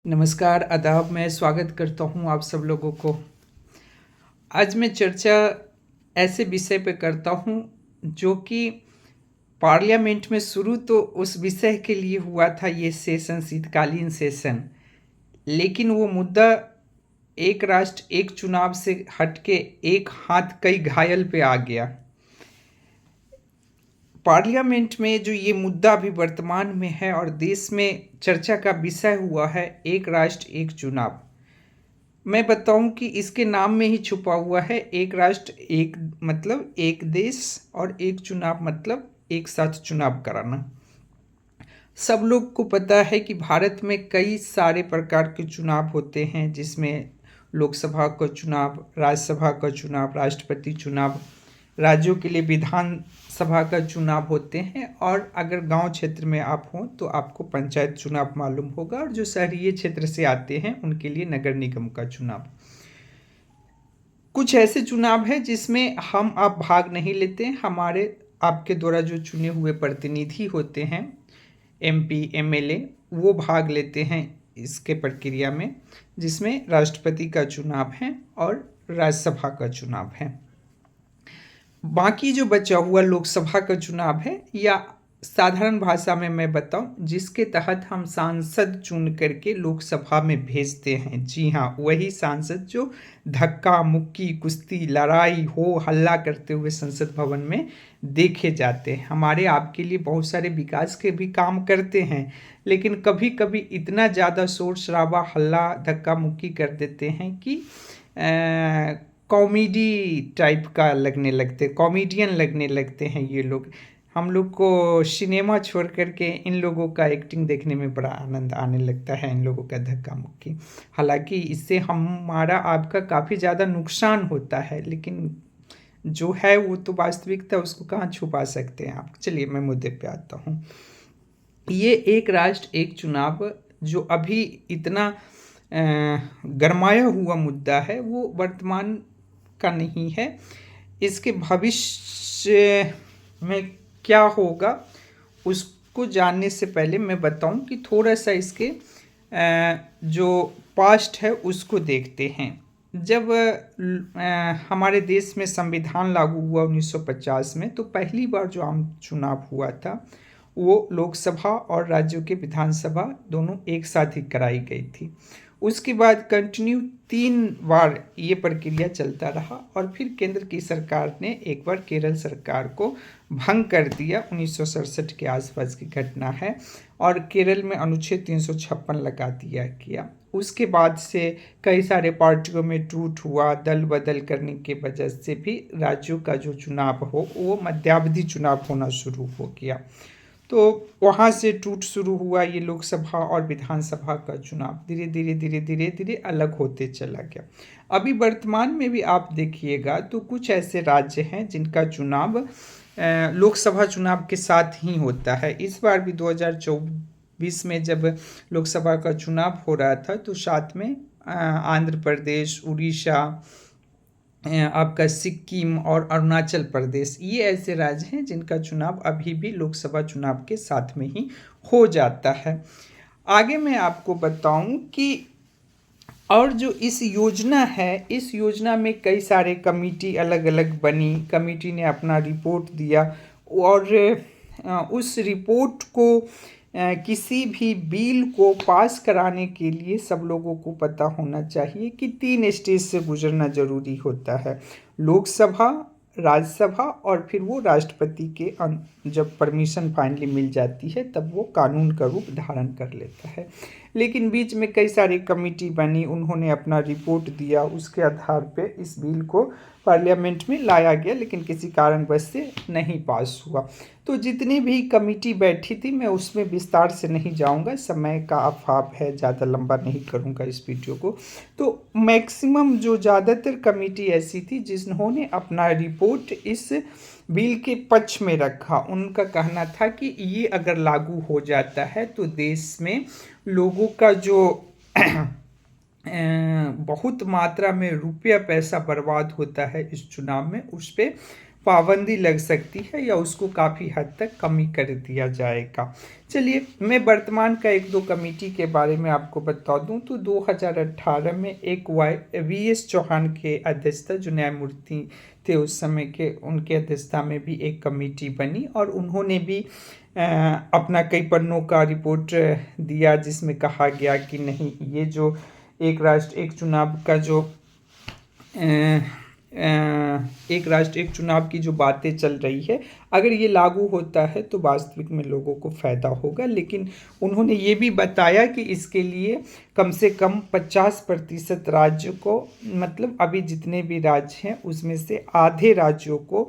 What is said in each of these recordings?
नमस्कार, आदाब। मैं स्वागत करता हूँ आप सब लोगों को। आज मैं चर्चा ऐसे विषय पे करता हूँ जो कि पार्लियामेंट में शुरू तो उस विषय के लिए हुआ था, ये सेशन शीतकालीन सेशन, लेकिन वो मुद्दा एक राष्ट्र एक चुनाव से हटके एक हाथ कई घायल पे आ गया। पार्लियामेंट में जो ये मुद्दा अभी वर्तमान में है और देश में चर्चा का विषय हुआ है, एक राष्ट्र एक चुनाव। मैं बताऊं कि इसके नाम में ही छुपा हुआ है एक राष्ट्र एक मतलब एक देश और एक चुनाव मतलब एक साथ चुनाव कराना। सब लोग को पता है कि भारत में कई सारे प्रकार के चुनाव होते हैं, जिसमें लोकसभा का चुनाव, राज्यसभा का चुनाव, राष्ट्रपति चुनाव, राज्यों के लिए विधान सभा का चुनाव होते हैं, और अगर गांव क्षेत्र में आप हों तो आपको पंचायत चुनाव मालूम होगा, और जो शहरी क्षेत्र से आते हैं उनके लिए नगर निगम का चुनाव। कुछ ऐसे चुनाव हैं जिसमें हम आप भाग नहीं लेते, हमारे आपके द्वारा जो चुने हुए प्रतिनिधि होते हैं, एमपी एमएलए, वो भाग लेते हैं इसके प्रक्रिया में, जिसमें राष्ट्रपति का चुनाव है और राज्यसभा का चुनाव है। बाकी जो बचा हुआ लोकसभा का चुनाव है, या साधारण भाषा में मैं बताऊं, जिसके तहत हम सांसद चुन करके लोकसभा में भेजते हैं। जी हाँ, वही सांसद जो धक्का मुक्की कुश्ती लड़ाई हो हल्ला करते हुए संसद भवन में देखे जाते हैं। हमारे आपके लिए बहुत सारे विकास के भी काम करते हैं, लेकिन कभी कभी इतना ज़्यादा शोर शराबा हल्ला धक्का मुक्की कर देते हैं कि कॉमेडी टाइप का लगने लगते, कॉमेडियन लगने लगते हैं ये लोग। हम लोग को सिनेमा छोड़ करके इन लोगों का एक्टिंग देखने में बड़ा आनंद आने लगता है, इन लोगों का धक्का मुक्की। हालांकि इससे हमारा आपका काफ़ी ज़्यादा नुकसान होता है, लेकिन जो है वो तो वास्तविकता, उसको कहाँ छुपा सकते हैं आप। चलिए मैं मुद्दे पे आता हूँ। ये एक राष्ट्र एक चुनाव जो अभी इतना गरमाया हुआ मुद्दा है, वो वर्तमान का नहीं है। इसके भविष्य में क्या होगा उसको जानने से पहले मैं बताऊं कि थोड़ा सा इसके जो पास्ट है उसको देखते हैं। जब हमारे देश में संविधान लागू हुआ 1950 में, तो पहली बार जो आम चुनाव हुआ था वो लोकसभा और राज्यों के विधानसभा दोनों एक साथ ही कराई गई थी। उसके बाद कंटिन्यू 3 बार ये प्रक्रिया चलता रहा, और फिर केंद्र की सरकार ने एक बार केरल सरकार को भंग कर दिया। 1967 के आसपास की घटना है, और केरल में अनुच्छेद 356 लगा दिया गया। उसके बाद से कई सारे पार्टियों में टूट हुआ, दल बदल करने की वजह से भी राज्यों का जो चुनाव हो वो मध्यावधि चुनाव होना शुरू हो गया। तो वहाँ से टूट शुरू हुआ, ये लोकसभा और विधानसभा का चुनाव धीरे धीरे धीरे धीरे धीरे अलग होते चला गया। अभी वर्तमान में भी आप देखिएगा तो कुछ ऐसे राज्य हैं जिनका चुनाव लोकसभा चुनाव के साथ ही होता है। इस बार भी 2024 में जब लोकसभा का चुनाव हो रहा था, तो साथ में आंध्र प्रदेश, उड़ीसा, आपका सिक्किम और अरुणाचल प्रदेश, ये ऐसे राज्य हैं जिनका चुनाव अभी भी लोकसभा चुनाव के साथ में ही हो जाता है। आगे मैं आपको बताऊं कि और जो इस योजना है, इस योजना में कई सारे कमेटी अलग अलग बनी, कमेटी ने अपना रिपोर्ट दिया, और उस रिपोर्ट को किसी भी बिल को पास कराने के लिए सब लोगों को पता होना चाहिए कि 3 स्टेज से गुजरना जरूरी होता है। लोकसभा, राज्यसभा और फिर वो राष्ट्रपति के जब परमिशन फाइनली मिल जाती है तब वो कानून का रूप धारण कर लेता है। लेकिन बीच में कई सारी कमेटी बनी, उन्होंने अपना रिपोर्ट दिया, उसके आधार पे इस बिल को पार्लियामेंट में लाया गया, लेकिन किसी कारणवश से नहीं पास हुआ। तो जितनी भी कमेटी बैठी थी, मैं उसमें विस्तार से नहीं जाऊंगा, समय का अभाव है, ज़्यादा लंबा नहीं करूंगा इस वीडियो को। तो मैक्सिमम जो ज़्यादातर कमेटी ऐसी थी जिन्होंने अपना रिपोर्ट इस बिल के पक्ष में रखा। उनका कहना था कि ये अगर लागू हो जाता है तो देश में लोगों का जो बहुत मात्रा में रुपया पैसा बर्बाद होता है इस चुनाव में, उस पर पाबंदी लग सकती है या उसको काफ़ी हद तक कमी कर दिया जाएगा। चलिए मैं वर्तमान का एक दो कमेटी के बारे में आपको बता दूं तो 2018 में एक वी.एस. चौहान के अध्यक्षता, जो न्यायमूर्ति थे उस समय के, उनके अध्यक्षता में भी एक कमेटी बनी और उन्होंने भी अपना कई पन्नों का रिपोर्ट दिया, जिसमें कहा गया कि नहीं, ये जो एक राष्ट्र एक चुनाव का जो एक राष्ट्र एक चुनाव की जो बातें चल रही है, अगर ये लागू होता है तो वास्तविक में लोगों को फ़ायदा होगा। लेकिन उन्होंने ये भी बताया कि इसके लिए कम से कम 50% राज्य को, मतलब अभी जितने भी राज्य हैं उसमें से आधे राज्यों को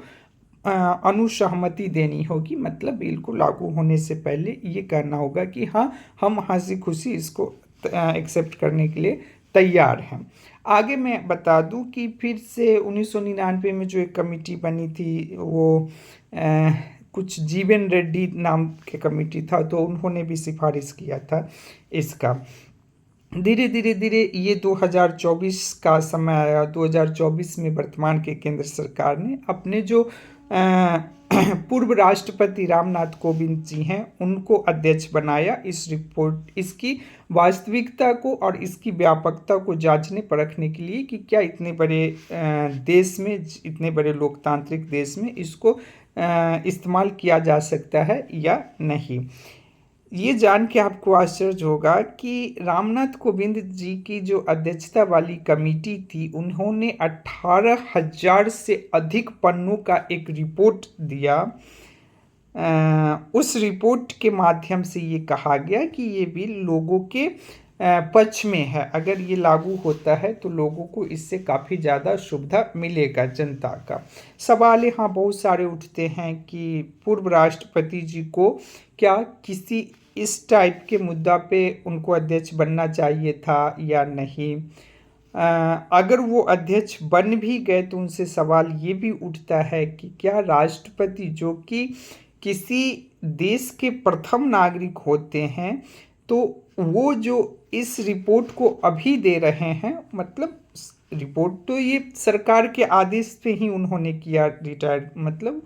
अनुसहमति देनी होगी, मतलब बिल को लागू होने से पहले ये कहना होगा कि हाँ, हम हंसी खुशी इसको एक्सेप्ट करने के लिए तैयार हैं। आगे मैं बता दूं कि फिर से 1999 में जो एक कमेटी बनी थी, वो कुछ जीवन रेड्डी नाम के कमेटी था, तो उन्होंने भी सिफारिश किया था इसका। धीरे धीरे ये 2024 का समय आया। 2024 में वर्तमान के केंद्र सरकार ने अपने जो पूर्व राष्ट्रपति रामनाथ कोविंद जी हैं उनको अध्यक्ष बनाया। इसकी वास्तविकता को और इसकी व्यापकता को जांचने परखने के लिए कि क्या इतने बड़े देश में, इतने बड़े लोकतांत्रिक देश में इसको इस्तेमाल किया जा सकता है या नहीं। ये जान के आपको आश्चर्य होगा कि रामनाथ कोविंद जी की जो अध्यक्षता वाली कमेटी थी, उन्होंने 18,000 से अधिक पन्नों का एक रिपोर्ट दिया। उस रिपोर्ट के माध्यम से ये कहा गया कि ये बिल लोगों के पक्ष में है। अगर ये लागू होता है तो लोगों को इससे काफ़ी ज़्यादा सुविधा मिलेगा, जनता का। सवाल यहाँ बहुत सारे उठते हैं कि पूर्व राष्ट्रपति जी को क्या किसी इस टाइप के मुद्दा पे उनको अध्यक्ष बनना चाहिए था या नहीं। अगर वो अध्यक्ष बन भी गए तो उनसे सवाल ये भी उठता है कि क्या राष्ट्रपति, जो कि किसी देश के प्रथम नागरिक होते हैं, तो वो जो इस रिपोर्ट को अभी दे रहे हैं, मतलब रिपोर्ट तो ये सरकार के आदेश पे ही उन्होंने किया, रिटायर्ड मतलब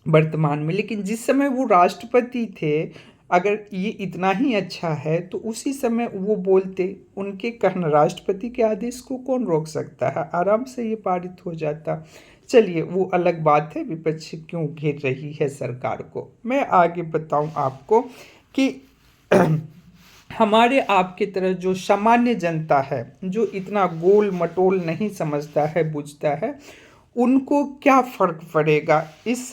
वर्तमान में, लेकिन जिस समय वो राष्ट्रपति थे, अगर ये इतना ही अच्छा है तो उसी समय वो बोलते, उनके कहना, राष्ट्रपति के आदेश को कौन रोक सकता है, आराम से ये पारित हो जाता। चलिए वो अलग बात है, विपक्ष क्यों घेर रही है सरकार को। मैं आगे बताऊं आपको कि हमारे आपके तरह जो सामान्य जनता है, जो इतना गोल मटोल नहीं समझता है, बुझता है, उनको क्या फ़र्क पड़ेगा इस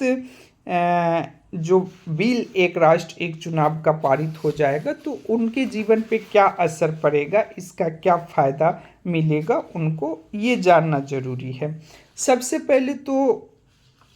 जो बिल एक राष्ट्र एक चुनाव का पारित हो जाएगा तो उनके जीवन पे क्या असर पड़ेगा, इसका क्या फ़ायदा मिलेगा, उनको ये जानना ज़रूरी है। सबसे पहले तो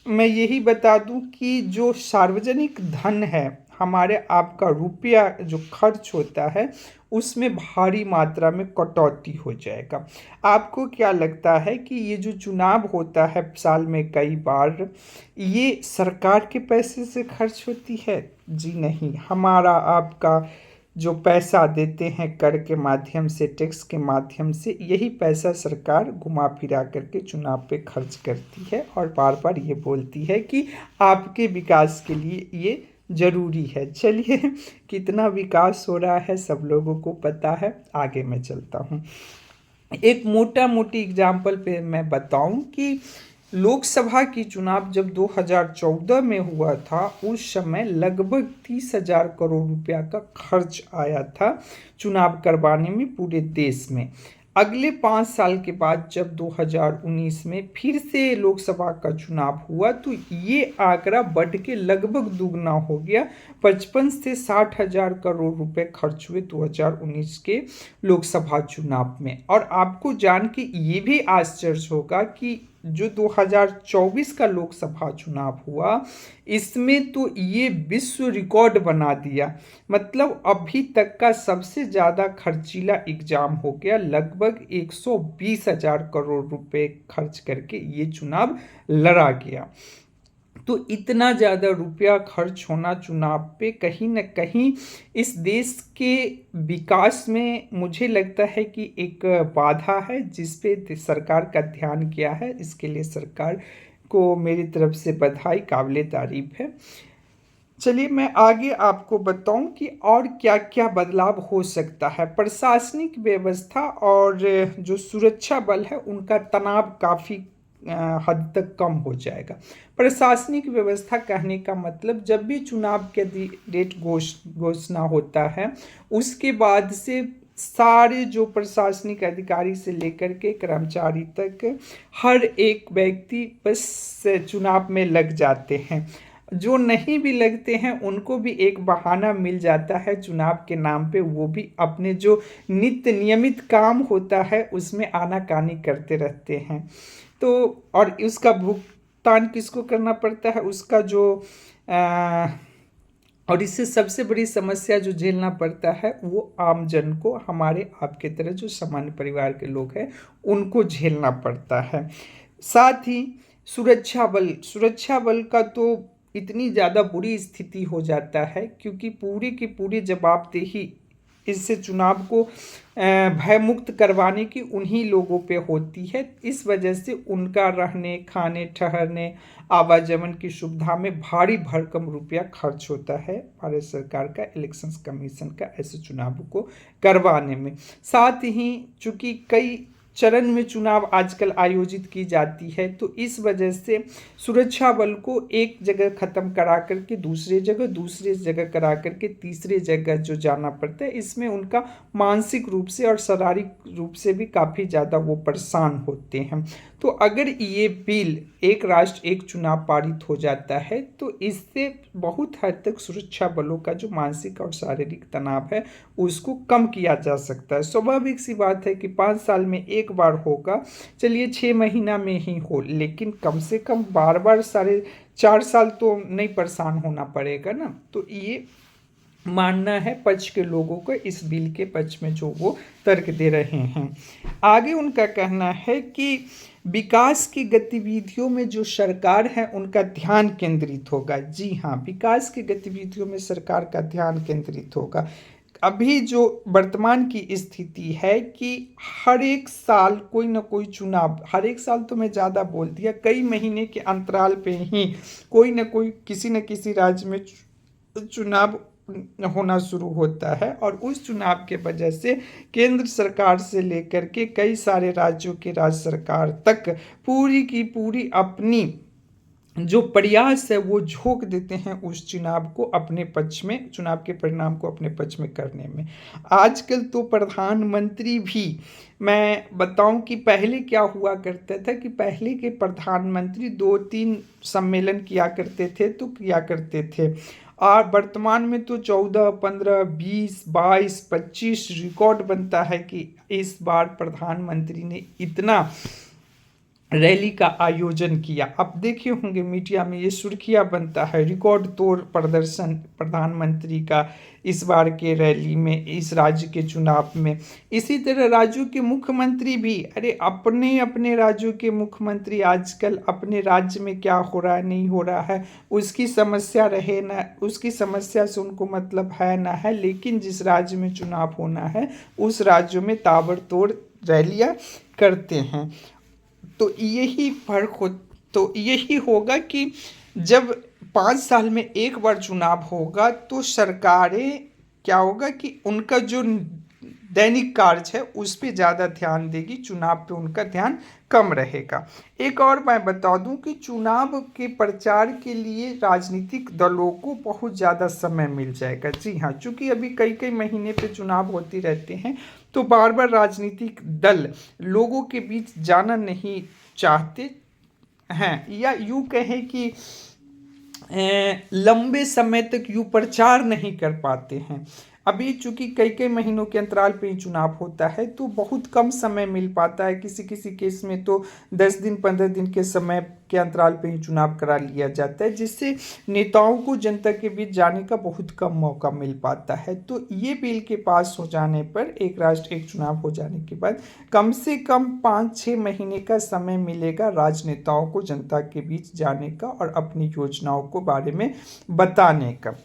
मैं यही बता दूं कि जो सार्वजनिक धन है, हमारे आपका रुपया जो खर्च होता है, उसमें भारी मात्रा में कटौती हो जाएगा। आपको क्या लगता है कि ये जो चुनाव होता है साल में कई बार, ये सरकार के पैसे से खर्च होती है? जी नहीं, हमारा आपका जो पैसा देते हैं कर के माध्यम से, टैक्स के माध्यम से, यही पैसा सरकार घुमा फिरा करके चुनाव पे खर्च करती है और बार बार ये बोलती है कि आपके विकास के लिए ये ज़रूरी है। चलिए कितना विकास हो रहा है सब लोगों को पता है। आगे मैं चलता हूँ। एक मोटा मोटी एग्जाम्पल पे मैं बताऊं कि लोकसभा की चुनाव जब 2014 में हुआ था, उस समय लगभग 30,000 करोड़ रुपया का खर्च आया था चुनाव करवाने में पूरे देश में। अगले 5 साल के बाद जब 2019 में फिर से लोकसभा का चुनाव हुआ तो ये आंकड़ा बढ़ के लगभग दुगना हो गया। 55 से 60,000 करोड़ रुपए खर्च हुए 2019 के लोकसभा चुनाव में। और आपको जान के ये भी आश्चर्य होगा कि जो 2024 का लोकसभा चुनाव हुआ, इसमें तो ये विश्व रिकॉर्ड बना दिया। मतलब अभी तक का सबसे ज़्यादा खर्चीला एग्जाम हो गया। लगभग 120,000 करोड़ रुपए खर्च करके ये चुनाव लड़ा गया। तो इतना ज़्यादा रुपया खर्च होना चुनाव पे कहीं ना कहीं इस देश के विकास में मुझे लगता है कि एक बाधा है, जिस पे सरकार का ध्यान गया है। इसके लिए सरकार को मेरी तरफ से बधाई, काबिले तारीफ़ है। चलिए मैं आगे आपको बताऊं कि और क्या-क्या बदलाव हो सकता है। प्रशासनिक व्यवस्था और जो सुरक्षा बल है उनका तनाव काफ़ी हद तक कम हो जाएगा। प्रशासनिक व्यवस्था कहने का मतलब जब भी चुनाव के डेट घोषणा होता है, उसके बाद से सारे जो प्रशासनिक अधिकारी से लेकर के कर्मचारी तक हर एक व्यक्ति बस चुनाव में लग जाते हैं। जो नहीं भी लगते हैं उनको भी एक बहाना मिल जाता है चुनाव के नाम पे, वो भी अपने जो नित्य नियमित काम होता है उसमें आनाकानी करते रहते हैं। तो और उसका भुगतान किसको करना पड़ता है, उसका जो आ, और इससे सबसे बड़ी समस्या जो झेलना पड़ता है वो आम जन को, हमारे आपके तरह जो सामान्य परिवार के लोग हैं उनको झेलना पड़ता है। साथ ही सुरक्षा बल का तो इतनी ज़्यादा बुरी स्थिति हो जाता है क्योंकि पूरी की पूरी जवाबदेही इससे चुनाव को भयमुक्त करवाने की उन्हीं लोगों पे होती है। इस वजह से उनका रहने, खाने, ठहरने, आवागमन की सुविधा में भारी भरकम रुपया खर्च होता है भारत सरकार का, इलेक्शंस कमीशन का, ऐसे चुनावों को करवाने में। साथ ही चूँकि कई चरण में चुनाव आजकल आयोजित की जाती है, तो इस वजह से सुरक्षा बल को एक जगह ख़त्म करा करके दूसरी जगह करा करके तीसरी जगह जो जाना पड़ता है, इसमें उनका मानसिक रूप से और शारीरिक रूप से भी काफ़ी ज़्यादा वो परेशान होते हैं। तो अगर ये बिल एक राष्ट्र एक चुनाव पारित हो जाता है तो इससे बहुत हद तक सुरक्षा बलों का जो मानसिक और शारीरिक तनाव है उसको कम किया जा सकता है। स्वाभाविक सी बात है कि 5 साल में एक बार होगा, चलिए 6 महीना में ही हो, लेकिन कम से कम बार साढ़े 4 साल तो नहीं परेशान होना पड़ेगा ना। तो ये मानना है पक्ष के लोगों को, इस बिल के पक्ष में जो वो तर्क दे रहे हैं। आगे उनका कहना है कि विकास की गतिविधियों में जो सरकार है उनका ध्यान केंद्रित होगा। जी हाँ, विकास की गतिविधियों में सरकार का ध्यान केंद्रित होगा। अभी जो वर्तमान की स्थिति है कि हर एक साल कोई ना कोई चुनाव, हर एक साल तो मैं ज़्यादा बोल दिया, कई महीने के अंतराल पे ही कोई ना कोई किसी न किसी राज्य में चुनाव होना शुरू होता है और उस चुनाव के वजह से केंद्र सरकार से लेकर के कई सारे राज्यों के राज्य सरकार तक पूरी की पूरी अपनी जो प्रयास है वो झोंक देते हैं उस चुनाव को अपने पक्ष में, चुनाव के परिणाम को अपने पक्ष में करने में। आजकल तो प्रधानमंत्री भी, मैं बताऊं कि पहले क्या हुआ करता था कि पहले के प्रधानमंत्री 2-3 सम्मेलन किया करते थे तो किया करते थे, और वर्तमान में तो 14, 15, 20, 22, 25 रिकॉर्ड बनता है कि इस बार प्रधानमंत्री ने इतना रैली का आयोजन किया। अब देखे होंगे मीडिया में ये सुर्खियाँ बनता है, रिकॉर्ड तोड़ प्रदर्शन प्रधानमंत्री का इस बार के रैली में, इस राज्य के चुनाव में। इसी तरह राज्यों के मुख्यमंत्री भी, अरे अपने अपने राज्यों के मुख्यमंत्री आजकल अपने राज्य में क्या हो रहा है नहीं हो रहा है उसकी समस्या रहे ना, उसकी समस्या से उनको मतलब है ना है, लेकिन जिस राज्य में चुनाव होना है उस राज्यों में ताबड़तोड़ रैलियाँ करते हैं। तो यही फर्क हो, तो यही होगा कि जब 5 साल में एक बार चुनाव होगा तो सरकारें क्या होगा कि उनका जो दैनिक कार्य है उस पे ज़्यादा ध्यान देगी, चुनाव पे उनका ध्यान कम रहेगा। एक और मैं बता दूं कि चुनाव के प्रचार के लिए राजनीतिक दलों को बहुत ज़्यादा समय मिल जाएगा। जी हाँ, चूँकि अभी कई कई महीने पे चुनाव होते रहते हैं तो बार बार राजनीतिक दल लोगों के बीच जाना नहीं चाहते हैं, या यूँ कहें कि लंबे समय तक यूँ प्रचार नहीं कर पाते हैं। अभी चूंकि कई कई महीनों के अंतराल पे ही चुनाव होता है तो बहुत कम समय मिल पाता है, किसी किसी केस में तो 10 दिन 15 दिन के समय के अंतराल पे ही चुनाव करा लिया जाता है, जिससे नेताओं को जनता के बीच जाने का बहुत कम मौका मिल पाता है। तो ये बिल के पास हो जाने पर, एक राष्ट्र एक चुनाव हो जाने के बाद कम से कम 5-6 महीने का समय मिलेगा राजनेताओं को जनता के बीच जाने का और अपनी योजनाओं को बारे में बताने का।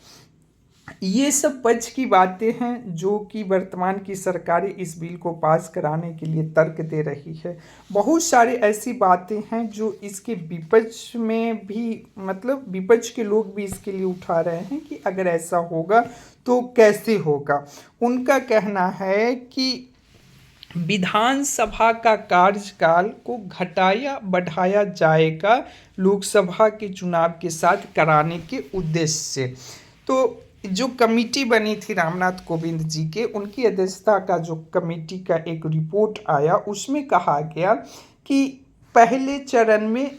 ये सब पक्ष की बातें हैं जो कि वर्तमान की सरकारें इस बिल को पास कराने के लिए तर्क दे रही है। बहुत सारी ऐसी बातें हैं जो इसके विपक्ष में भी, मतलब विपक्ष के लोग भी इसके लिए उठा रहे हैं कि अगर ऐसा होगा तो कैसे होगा। उनका कहना है कि विधानसभा का कार्यकाल को घटाया बढ़ाया जाएगा लोकसभा के चुनाव के साथ कराने के उद्देश्य से। तो जो कमेटी बनी थी रामनाथ कोविंद जी के, उनकी अध्यक्षता का जो कमेटी का एक रिपोर्ट आया, उसमें कहा गया कि पहले चरण में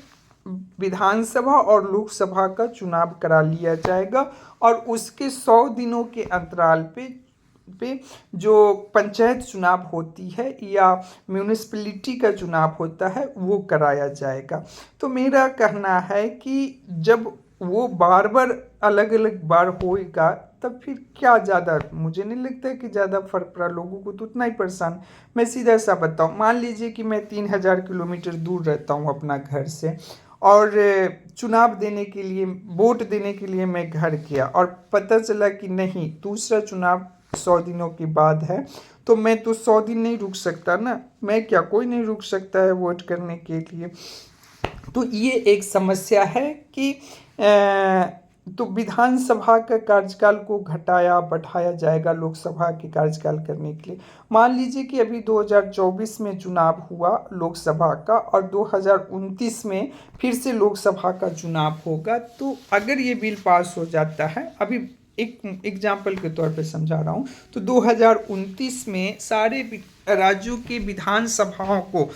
विधानसभा और लोकसभा का चुनाव करा लिया जाएगा और उसके 100 दिनों के अंतराल पे जो पंचायत चुनाव होती है या म्यूनिसिपैलिटी का चुनाव होता है वो कराया जाएगा। तो मेरा कहना है कि जब वो बार बार अलग अलग बार होएगा तब फिर क्या ज़्यादा, मुझे नहीं लगता है कि ज़्यादा फर्क पड़ा, लोगों को तो उतना ही परेशान। मैं सीधा सा बताऊँ, मान लीजिए कि मैं 3000 किलोमीटर दूर रहता हूँ अपना घर से और चुनाव देने के लिए, वोट देने के लिए मैं घर गया और पता चला कि नहीं, दूसरा चुनाव 100 दिनों के बाद है, तो मैं तो 100 दिन नहीं रुक सकता ना। मैं क्या, कोई नहीं रुक सकता है वोट करने के लिए। तो ये एक समस्या है कि तो विधानसभा का कार्यकाल को घटाया बढ़ाया जाएगा लोकसभा के कार्यकाल करने के लिए। मान लीजिए कि अभी 2024 में चुनाव हुआ लोकसभा का और 2029 में फिर से लोकसभा का चुनाव होगा। तो अगर ये बिल पास हो जाता है, अभी एक एग्जाम्पल के तौर पे समझा रहा हूँ, तो 2029 में सारे राज्यों की विधानसभाओं को,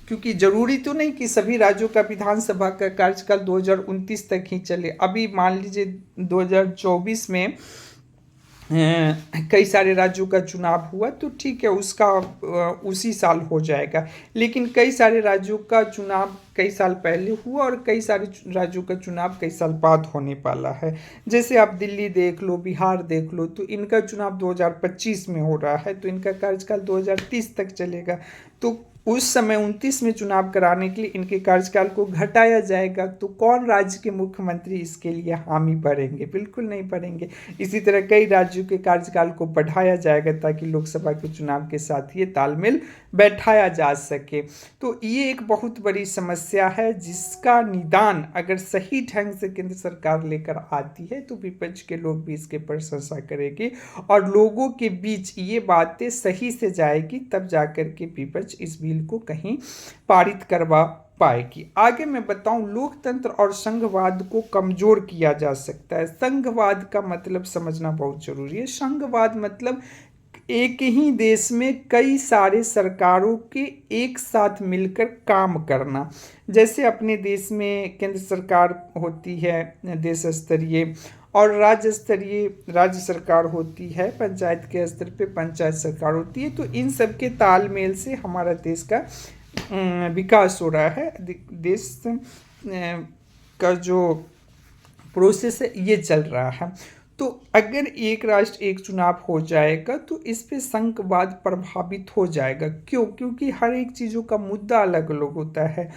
क्योंकि ज़रूरी तो नहीं कि सभी राज्यों का विधानसभा का कार्यकाल 2029 तक ही चले। अभी मान लीजिए 2024 में कई सारे राज्यों का चुनाव हुआ तो ठीक है, उसका उसी साल हो जाएगा। लेकिन कई सारे राज्यों का चुनाव कई साल पहले हुआ और कई सारे राज्यों का चुनाव कई साल बाद होने वाला है। जैसे आप दिल्ली देख लो, बिहार देख लो, तो इनका चुनाव 2025 में हो रहा है, तो इनका कार्यकाल 2030 तक चलेगा। तो उस समय 29 में चुनाव कराने के लिए इनके कार्यकाल को घटाया जाएगा। तो कौन राज्य के मुख्यमंत्री इसके लिए हामी भरेंगे? बिल्कुल नहीं भरेंगे। इसी तरह कई राज्यों के कार्यकाल को बढ़ाया जाएगा ताकि लोकसभा के चुनाव के साथ ये तालमेल बैठाया जा सके। तो ये एक बहुत बड़ी समस्या है जिसका निदान अगर सही ढंग से केंद्र सरकार लेकर आती है तो विपक्ष के लोग भी इसके प्रशंसा करेंगे और लोगों के बीच ये बातें सही से जाएगी, तब जाकर के विपक्ष इस बिल को कहीं पारित करवा पाएगी। आगे मैं बताऊं, लोकतंत्र और संघवाद को कमजोर किया जा सकता है। संघवाद का मतलब समझना बहुत जरूरी है। संघवाद मतलब एक ही देश में कई सारे सरकारों के एक साथ मिलकर काम करना। जैसे अपने देश में केंद्र सरकार होती है देश स्तरीय, और राज्य स्तरीय राज्य सरकार होती है, पंचायत के स्तर पे पंचायत सरकार होती है। तो इन सब के तालमेल से हमारा देश का विकास हो रहा है। देश का जो प्रोसेस है ये चल रहा है। तो अगर एक राष्ट्र एक चुनाव हो जाएगा तो इस पे संघवाद प्रभावित हो जाएगा। क्यों? क्योंकि हर एक चीज़ों का मुद्दा अलग अलग होता है।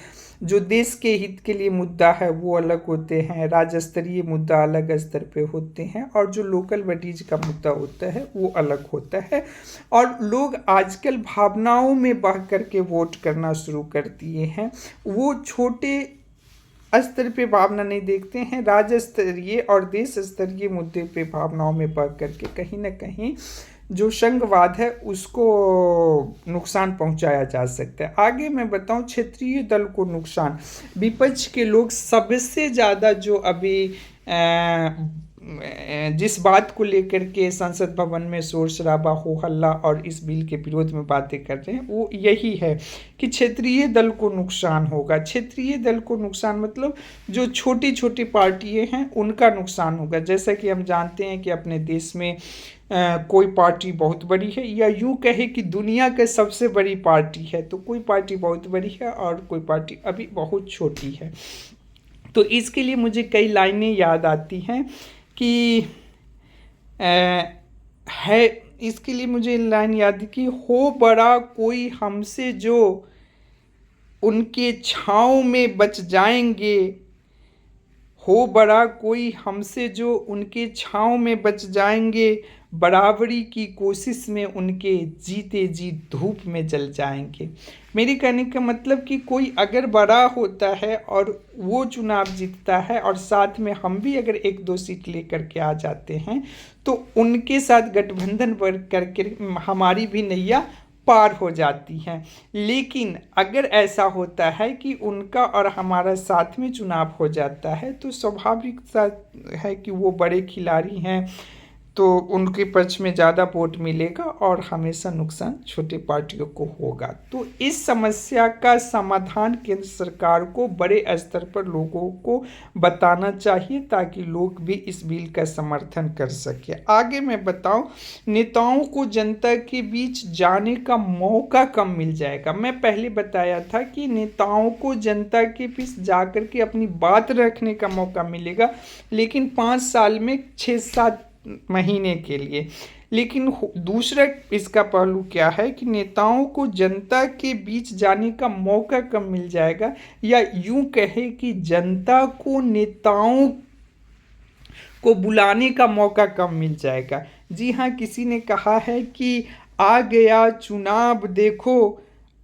जो देश के हित के लिए मुद्दा है वो अलग होते हैं, राज्य स्तरीय मुद्दा अलग स्तर पे होते हैं, और जो लोकल बॉडीज का मुद्दा होता है वो अलग होता है। और लोग आजकल भावनाओं में बह करके वोट करना शुरू कर दिए हैं। वो छोटे स्तर पे भावना नहीं देखते हैं, राज्य स्तरीय और देश स्तरीय मुद्दे पे भावनाओं में बह करके कहीं ना कहीं जो संघवाद है उसको नुकसान पहुंचाया जा सकता है। आगे मैं बताऊं, क्षेत्रीय दल को नुकसान, विपक्ष के लोग सबसे ज़्यादा जो अभी जिस बात को लेकर के संसद भवन में शोर शराबा हो हल्ला और इस बिल के विरोध में बातें कर रहे हैं वो यही है कि क्षेत्रीय दल को नुकसान होगा। क्षेत्रीय दल को नुकसान मतलब जो छोटी छोटी पार्टियां हैं उनका नुकसान होगा। जैसा कि हम जानते हैं कि अपने देश में कोई पार्टी बहुत बड़ी है, या यूँ कहे कि दुनिया की सबसे बड़ी पार्टी है, तो कोई पार्टी बहुत बड़ी है और कोई पार्टी अभी बहुत छोटी है। तो इसके लिए मुझे कई लाइनें याद आती हैं कि है, इसके लिए मुझे लाइन याद है कि हो बड़ा कोई हमसे जो उनके छाँव में बच जाएंगे, हो बड़ा कोई हमसे जो उनके छाँव में बच जाएंगे, बराबरी की कोशिश में उनके जीते जी धूप में जल जाएंगे। मेरे कहने का मतलब कि कोई अगर बड़ा होता है और वो चुनाव जीतता है और साथ में हम भी अगर एक दो सीट लेकर के आ जाते हैं, तो उनके साथ गठबंधन पर करके हमारी भी नैया पार हो जाती हैं। लेकिन अगर ऐसा होता है कि उनका और हमारा साथ में चुनाव हो जाता है, तो स्वाभाविक सा है कि वो बड़े खिलाड़ी हैं, तो उनके पक्ष में ज़्यादा वोट मिलेगा और हमेशा नुकसान छोटे पार्टियों को होगा। तो इस समस्या का समाधान केंद्र सरकार को बड़े स्तर पर लोगों को बताना चाहिए, ताकि लोग भी इस बिल का समर्थन कर सके। आगे मैं बताऊं, नेताओं को जनता के बीच जाने का मौका कम मिल जाएगा। मैं पहले बताया था कि नेताओं को जनता के बीच जाकर के अपनी बात रखने का मौका मिलेगा, लेकिन 5 साल में 6-7 महीने के लिए। लेकिन दूसरा इसका पहलू क्या है कि नेताओं को जनता के बीच जाने का मौका कम मिल जाएगा, या यूं कहे कि जनता को नेताओं को बुलाने का मौका कम मिल जाएगा। जी हाँ, किसी ने कहा है कि आ गया चुनाव देखो,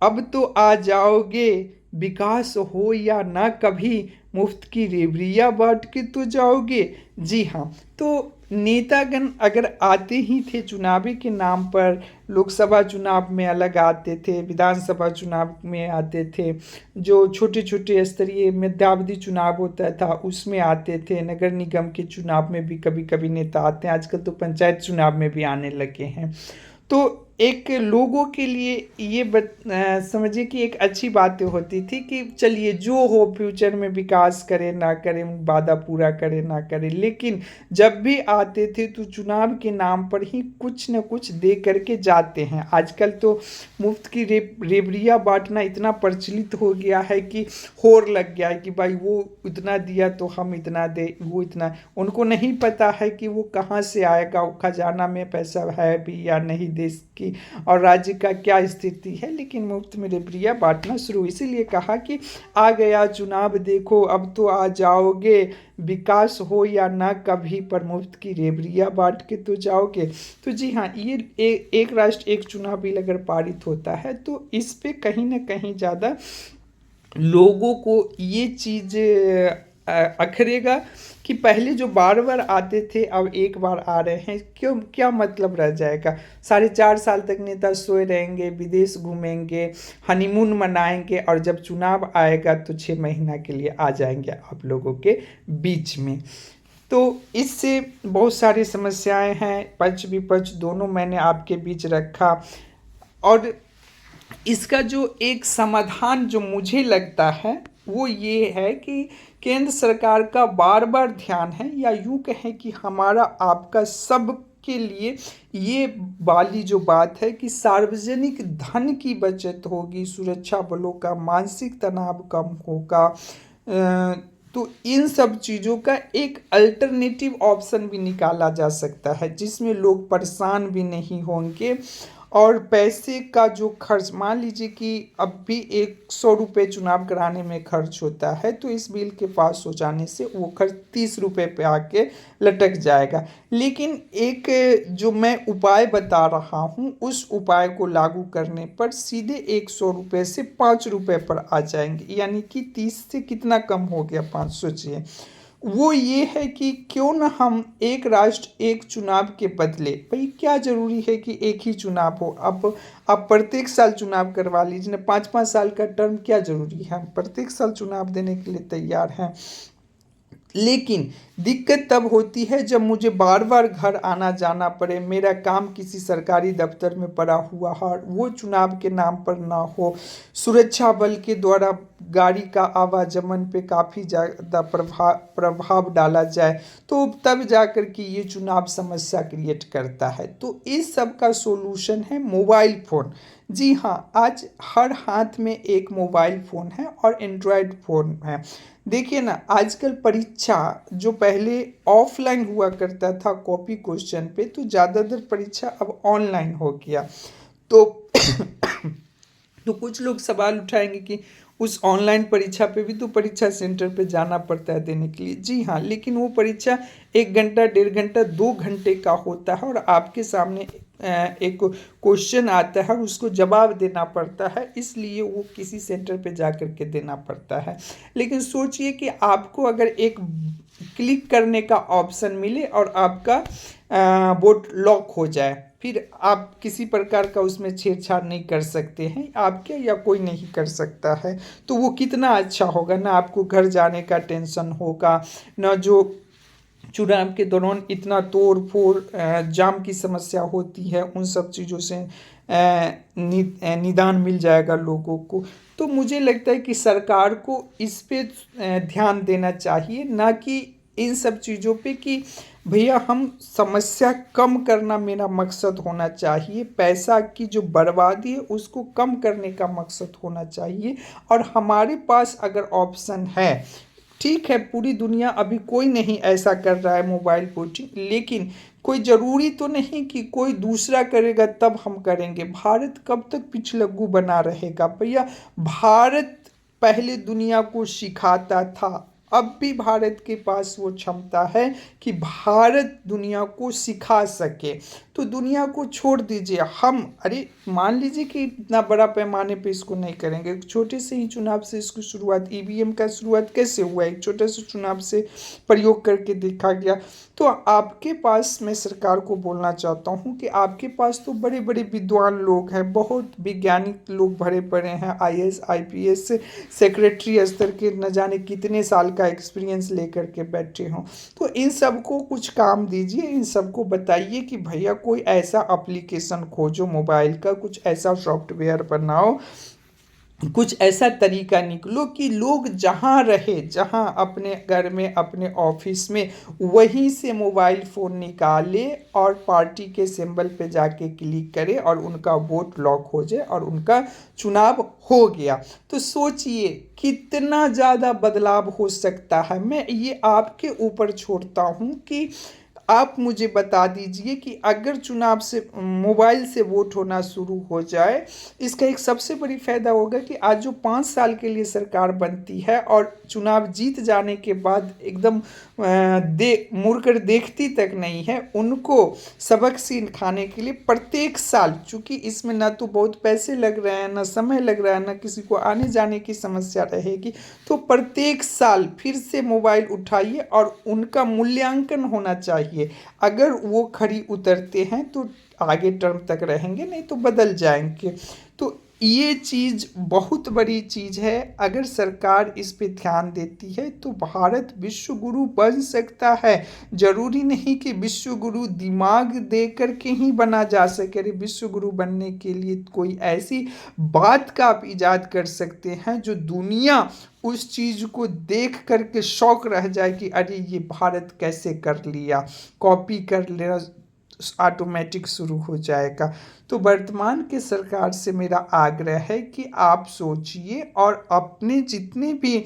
अब तो आ जाओगे, विकास हो या ना कभी, मुफ्त की रेवड़ियाँ बांट के तो जाओगे। जी हाँ, तो नेतागण अगर आते ही थे चुनावी के नाम पर, लोकसभा चुनाव में अलग आते थे, विधानसभा चुनाव में आते थे, जो छोटे छोटे स्तरीय मध्यावधि चुनाव होता था उसमें आते थे, नगर निगम के चुनाव में भी कभी कभी नेता आते हैं, आजकल तो पंचायत चुनाव में भी आने लगे हैं। तो एक लोगों के लिए ये समझिए कि एक अच्छी बात होती थी कि चलिए जो हो फ्यूचर में विकास करे ना करे, वादा पूरा करे ना करे, लेकिन जब भी आते थे तो चुनाव के नाम पर ही कुछ न कुछ दे करके जाते हैं। आजकल तो मुफ्त की रेवड़ियाँ बांटना इतना प्रचलित हो गया है कि होड़ लग गया है कि भाई वो इतना दिया तो हम इतना दे, वो इतना, उनको नहीं पता है कि वो कहाँ से आएगा, खजाना में पैसा है भी या नहीं देश की और राज्य का क्या स्थिति है। लेकिन मुफ्त में रेवड़ियाँ बांटना शुरू, इसीलिए कहा कि आ गया चुनाव देखो, अब तो आ जाओगे, विकास हो या ना कभी, पर मुफ्त की रेवड़ियाँ बांट के तो जाओगे। तो जी हाँ, ये एक राष्ट्र एक चुनाव बिल अगर पारित होता है तो इस पे कहीं ना कहीं ज़्यादा लोगों को ये चीज़ अखरेगा कि पहले जो बार बार आते थे अब एक बार आ रहे हैं, क्यों, क्या मतलब रह जाएगा। 4.5 साल तक नेता सोए रहेंगे, विदेश घूमेंगे, हनीमून मनाएंगे, और जब चुनाव आएगा तो 6 महीना के लिए आ जाएंगे आप लोगों के बीच में। तो इससे बहुत सारी समस्याएं हैं, पक्ष विपक्ष दोनों मैंने आपके बीच रखा, और इसका जो एक समाधान जो मुझे लगता है वो ये है कि केंद्र सरकार का बार बार ध्यान है, या यूं कहें कि हमारा आपका सब के लिए ये वाली जो बात है कि सार्वजनिक धन की बचत होगी, सुरक्षा बलों का मानसिक तनाव कम होगा, तो इन सब चीज़ों का एक अल्टरनेटिव ऑप्शन भी निकाला जा सकता है, जिसमें लोग परेशान भी नहीं होंगे। और पैसे का जो खर्च, मान लीजिए कि अब भी 100 रुपये चुनाव कराने में खर्च होता है, तो इस बिल के पास हो जाने से वो खर्च 30 रुपये पे आके लटक जाएगा। लेकिन एक जो मैं उपाय बता रहा हूँ, उस उपाय को लागू करने पर सीधे 100 रुपये से 5 रुपये पर आ जाएंगे, यानी कि 30 से कितना कम हो गया, 5, सोचिए। वो ये है कि क्यों ना हम एक राष्ट्र एक चुनाव के बदले, भाई क्या ज़रूरी है कि एक ही चुनाव हो, अब आप प्रत्येक साल चुनाव करवा लीजिए ना, 5-5 साल का टर्म क्या ज़रूरी है, हम प्रत्येक साल चुनाव देने के लिए तैयार हैं। लेकिन दिक्कत तब होती है जब मुझे बार बार घर आना जाना पड़े, मेरा काम किसी सरकारी दफ्तर में पड़ा हुआ हो, वो चुनाव के नाम पर ना हो, सुरक्षा बल के द्वारा गाड़ी का आवागमन पे काफ़ी ज़्यादा प्रभाव डाला जाए, तो तब जाकर के ये चुनाव समस्या क्रिएट करता है। तो इस सब का सोल्यूशन है मोबाइल फ़ोन। जी हाँ, आज हर हाथ में एक मोबाइल फ़ोन है और एंड्रॉयड फ़ोन है। देखिए ना, आजकल परीक्षा जो पहले ऑफलाइन हुआ करता था कॉपी क्वेश्चन पे, तो ज़्यादातर परीक्षा अब ऑनलाइन हो गया। तो तो कुछ लोग सवाल उठाएंगे कि उस ऑनलाइन परीक्षा पे भी तो परीक्षा सेंटर पे जाना पड़ता है देने के लिए। जी हाँ, लेकिन वो परीक्षा 1 घंटा, 1.5 घंटा, 2 घंटे का होता है और आपके सामने एक क्वेश्चन आता है और उसको जवाब देना पड़ता है, इसलिए वो किसी सेंटर पे जा कर के देना पड़ता है। लेकिन सोचिए कि आपको अगर एक क्लिक करने का ऑप्शन मिले और आपका वोट लॉक हो जाए, फिर आप किसी प्रकार का उसमें छेड़छाड़ नहीं कर सकते हैं, आपके या कोई नहीं कर सकता है, तो वो कितना अच्छा होगा ना। आपको घर जाने का टेंशन होगा ना, जो चुनाव के दौरान इतना तोड़ फोड़ जाम की समस्या होती है, उन सब चीज़ों से निदान मिल जाएगा लोगों को। तो मुझे लगता है कि सरकार को इस पे ध्यान देना चाहिए, ना कि इन सब चीज़ों पे कि भैया हम समस्या कम करना मेरा मकसद होना चाहिए, पैसा की जो बर्बादी है उसको कम करने का मकसद होना चाहिए। और हमारे पास अगर ऑप्शन है, ठीक है, पूरी दुनिया अभी कोई नहीं ऐसा कर रहा है मोबाइल वोटिंग, लेकिन कोई ज़रूरी तो नहीं कि कोई दूसरा करेगा तब हम करेंगे। भारत कब तक पिछलग्गू बना रहेगा भैया। भारत पहले दुनिया को सिखाता था, अब भी भारत के पास वो क्षमता है कि भारत दुनिया को सिखा सके। तो दुनिया को छोड़ दीजिए, हम अरे मान लीजिए कि इतना बड़ा पैमाने पे इसको नहीं करेंगे, छोटे से ही चुनाव से इसकी शुरुआत, ईवीएम का शुरुआत कैसे हुआ, एक छोटे से चुनाव से प्रयोग करके देखा गया। तो आपके पास, मैं सरकार को बोलना चाहता हूँ कि आपके पास तो बड़े बड़े विद्वान लोग हैं, बहुत वैज्ञानिक लोग भरे पड़े हैं, आईएएस आईपीएस सेक्रेटरी स्तर के न जाने कितने साल का एक्सपीरियंस लेकर के बैठे हों। तो इन सबको कुछ काम दीजिए, इन सबको बताइए कि भैया कोई ऐसा एप्लीकेशन खोजो मोबाइल का, कुछ ऐसा सॉफ्टवेयर बनाओ, कुछ ऐसा तरीका निकलो कि लोग जहाँ रहे, जहाँ अपने घर में, अपने ऑफिस में, वहीं से मोबाइल फ़ोन निकाले और पार्टी के सिंबल पे जाके क्लिक करे और उनका वोट लॉक हो जाए और उनका चुनाव हो गया। तो सोचिए कितना ज़्यादा बदलाव हो सकता है। मैं ये आपके ऊपर छोड़ता हूँ कि आप मुझे बता दीजिए कि अगर चुनाव से मोबाइल से वोट होना शुरू हो जाए, इसका एक सबसे बड़ी फायदा होगा कि आज जो 5 साल के लिए सरकार बनती है और चुनाव जीत जाने के बाद एकदम मुड़कर देखती तक नहीं है, उनको सबक सिखाने के लिए प्रत्येक साल, चूंकि इसमें ना तो बहुत पैसे लग रहे हैं, ना समय लग रहा है, ना किसी को आने जाने की समस्या रहेगी, तो प्रत्येक साल फिर से मोबाइल उठाइए और उनका मूल्यांकन होना चाहिए। अगर वो खरी उतरते हैं तो आगे टर्म तक रहेंगे, नहीं तो बदल जाएंगे। तो ये चीज़ बहुत बड़ी चीज़ है। अगर सरकार इस पे ध्यान देती है तो भारत विश्व गुरु बन सकता है। जरूरी नहीं कि विश्व गुरु दिमाग दे करके ही बना जा सके। अरे विश्व गुरु बनने के लिए कोई ऐसी बात का आप इजाद कर सकते हैं जो दुनिया उस चीज़ को देख करके शौक रह जाए कि अरे ये भारत कैसे कर लिया, कॉपी कर लेना ऑटोमेटिक शुरू हो जाएगा। तो वर्तमान के सरकार से मेरा आग्रह है कि आप सोचिए और अपने जितने भी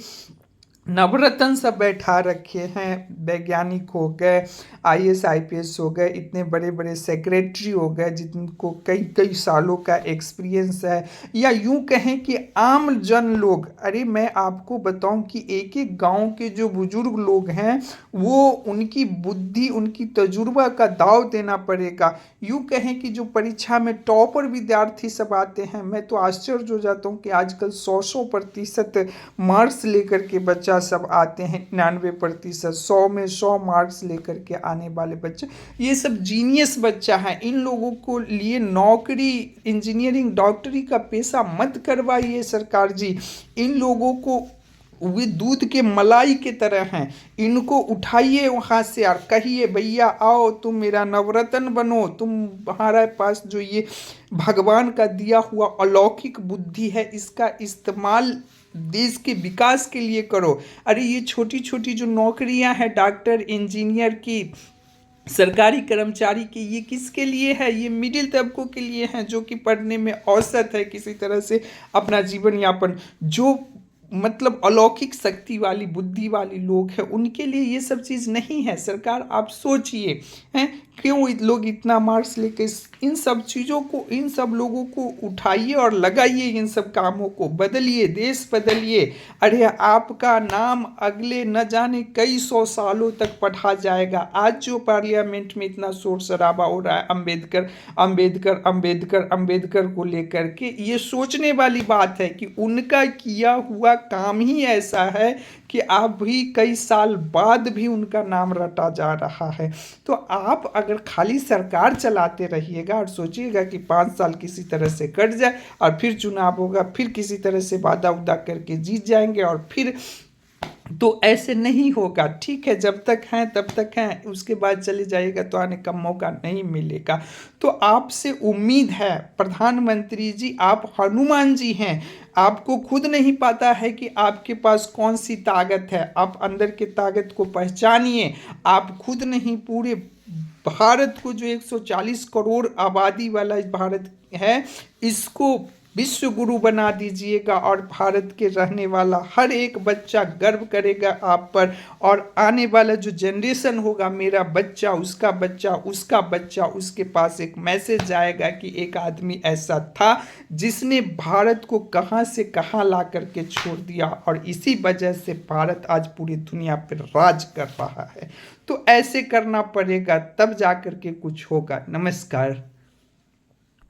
नवरत्न सब बैठा रखे हैं, वैज्ञानिक हो गए, आईएएस आईपीएस हो गए, इतने बड़े बड़े सेक्रेटरी हो गए जिनको कई कई सालों का एक्सपीरियंस है, या यूं कहें कि आम जन लोग। अरे मैं आपको बताऊं कि एक एक गांव के जो बुजुर्ग लोग हैं, वो उनकी बुद्धि, उनकी तजुर्बा का दाव देना पड़ेगा। यूं कहें कि जो परीक्षा में टॉपर विद्यार्थी सब आते हैं, मैं तो आश्चर्य हो जाता हूँ कि आजकल 100% मार्क्स लेकर के बच्चा सब आते हैं, 99%, 100 में 100 मार्क्स लेकर के आने वाले बच्चे, ये सब जीनियस बच्चा है। इन लोगों को लिए नौकरी, इंजीनियरिंग, डॉक्टरी का पेशा मत करवाइए सरकार जी। इन लोगों को वे दूध के मलाई के तरह हैं, इनको उठाइए वहाँ से और कहिए भैया आओ तुम मेरा नवरत्न बनो, तुम्हारे पास जो ये भगवान का दिया हुआ अलौकिक बुद्धि है इसका इस्तेमाल देश के विकास के लिए करो। अरे ये छोटी छोटी जो नौकरियां हैं डॉक्टर, इंजीनियर की, सरकारी कर्मचारी की, ये किसके लिए है? ये मिडिल तबकों के लिए हैं जो कि पढ़ने में औसत है, किसी तरह से अपना जीवन यापन, जो मतलब अलौकिक शक्ति वाली, बुद्धि वाली लोग हैं, उनके लिए ये सब चीज़ नहीं है। सरकार आप सोचिए हैं क्यों लोग इतना मार्क्स लेके इन सब चीज़ों को, इन सब लोगों को उठाइए और लगाइए, इन सब कामों को बदलिए, देश बदलिए। अरे आपका नाम अगले न जाने कई 100 सालों तक पढ़ा जाएगा। आज जो पार्लियामेंट में इतना शोर शराबा हो रहा है अंबेडकर अंबेडकर अंबेडकर अंबेडकर को लेकर के, ये सोचने वाली बात है कि उनका किया हुआ काम ही ऐसा है कि आप भी कई साल बाद भी उनका नाम रटा जा रहा है। तो आप अगर खाली सरकार चलाते रहिएगा और सोचिएगा कि 5 साल किसी तरह से कट जाए और फिर चुनाव होगा, फिर किसी तरह से वादा उदा करके जीत जाएंगे और फिर, तो ऐसे नहीं होगा। ठीक है, जब तक हैं तब तक हैं, उसके बाद चले जाइएगा तो आने का मौका नहीं मिलेगा। तो आपसे उम्मीद है प्रधानमंत्री जी, आप हनुमान जी हैं, आपको खुद नहीं पता है कि आपके पास कौन सी ताकत है। आप अंदर के ताकत को पहचानिए। आप खुद नहीं, पूरे भारत को, जो 140 करोड़ आबादी वाला भारत है, इसको विश्व गुरु बना दीजिएगा और भारत के रहने वाला हर एक बच्चा गर्व करेगा आप पर। और आने वाला जो जनरेशन होगा, मेरा बच्चा, उसका बच्चा, उसका बच्चा, उसके पास एक मैसेज जाएगा कि एक आदमी ऐसा था जिसने भारत को कहाँ से कहाँ ला करके छोड़ दिया, और इसी वजह से भारत आज पूरी दुनिया पर राज कर रहा है। तो ऐसे करना पड़ेगा, तब जा कर के कुछ होगा। नमस्कार।